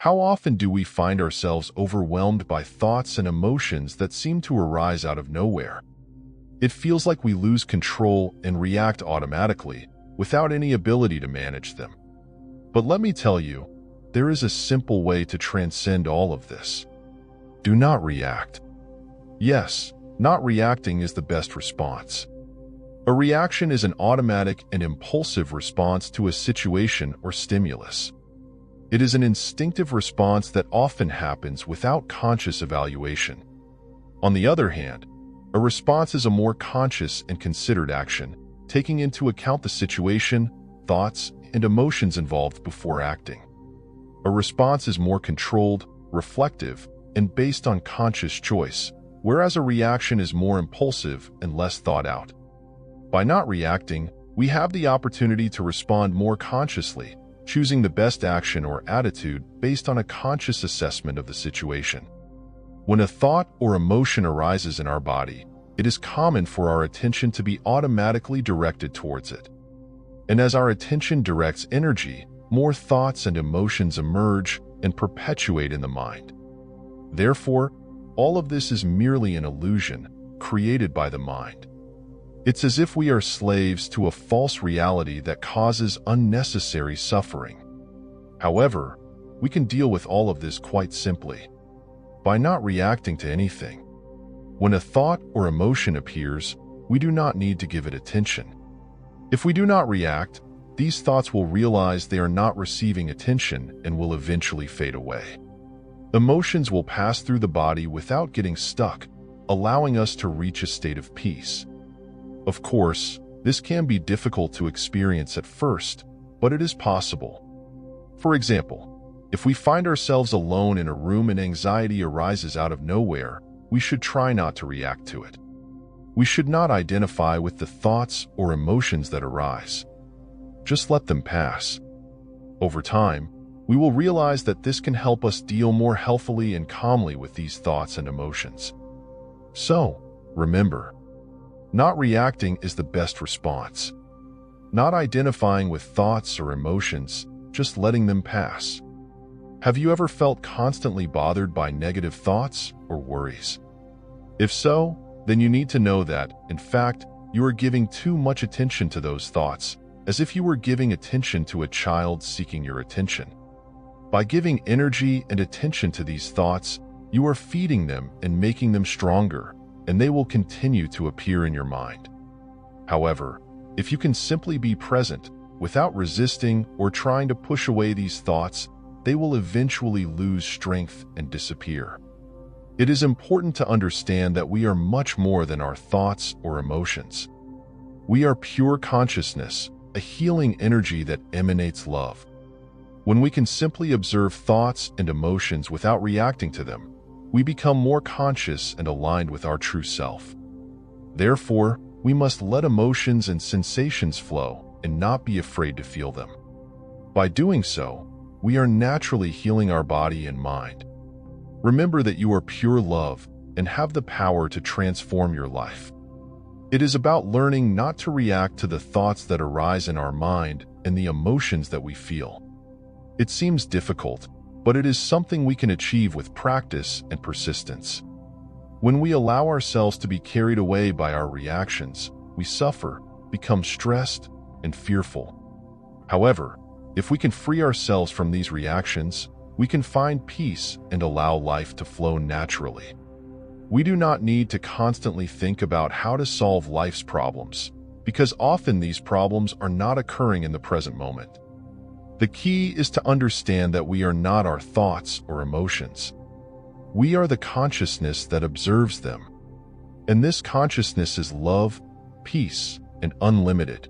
How often do we find ourselves overwhelmed by thoughts and emotions that seem to arise out of nowhere? It feels like we lose control and react automatically, without any ability to manage them. But let me tell you, there is a simple way to transcend all of this. Do not react. Yes, not reacting is the best response. A reaction is an automatic and impulsive response to a situation or stimulus. It is an instinctive response that often happens without conscious evaluation. On the other hand, a response is a more conscious and considered action, taking into account the situation, thoughts, and emotions involved before acting. A response is more controlled, reflective, and based on conscious choice, whereas a reaction is more impulsive and less thought out. By not reacting, we have the opportunity to respond more consciously, choosing the best action or attitude based on a conscious assessment of the situation. When a thought or emotion arises in our body, it is common for our attention to be automatically directed towards it. And as our attention directs energy, more thoughts and emotions emerge and perpetuate in the mind. Therefore, all of this is merely an illusion created by the mind. It's as if we are slaves to a false reality that causes unnecessary suffering. However, we can deal with all of this quite simply by not reacting to anything. When a thought or emotion appears, we do not need to give it attention. If we do not react, these thoughts will realize they are not receiving attention and will eventually fade away. Emotions will pass through the body without getting stuck, allowing us to reach a state of peace. Of course, this can be difficult to experience at first, but it is possible. For example, if we find ourselves alone in a room and anxiety arises out of nowhere, we should try not to react to it. We should not identify with the thoughts or emotions that arise. Just let them pass. Over time, we will realize that this can help us deal more healthily and calmly with these thoughts and emotions. So, remember, not reacting is the best response. Not identifying with thoughts or emotions, just letting them pass. Have you ever felt constantly bothered by negative thoughts or worries? If so, then you need to know that, in fact, you are giving too much attention to those thoughts, as if you were giving attention to a child seeking your attention. By giving energy and attention to these thoughts, you are feeding them and making them stronger, and they will continue to appear in your mind. However, if you can simply be present, without resisting or trying to push away these thoughts, they will eventually lose strength and disappear. It is important to understand that we are much more than our thoughts or emotions. We are pure consciousness, a healing energy that emanates love. When we can simply observe thoughts and emotions without reacting to them, we become more conscious and aligned with our true self. Therefore, we must let emotions and sensations flow and not be afraid to feel them. By doing so, we are naturally healing our body and mind. Remember that you are pure love and have the power to transform your life. It is about learning not to react to the thoughts that arise in our mind and the emotions that we feel. It seems difficult, but it is something we can achieve with practice and persistence. When we allow ourselves to be carried away by our reactions, we suffer, become stressed, and fearful. However, if we can free ourselves from these reactions, we can find peace and allow life to flow naturally. We do not need to constantly think about how to solve life's problems, because often these problems are not occurring in the present moment. The key is to understand that we are not our thoughts or emotions. We are the consciousness that observes them. And this consciousness is love, peace, and unlimited.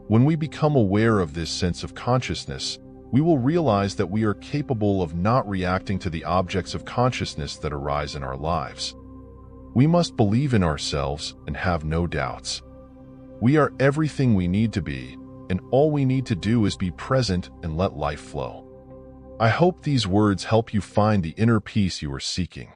When we become aware of this sense of consciousness, we will realize that we are capable of not reacting to the objects of consciousness that arise in our lives. We must believe in ourselves and have no doubts. We are everything we need to be, and all we need to do is be present and let life flow. I hope these words help you find the inner peace you are seeking.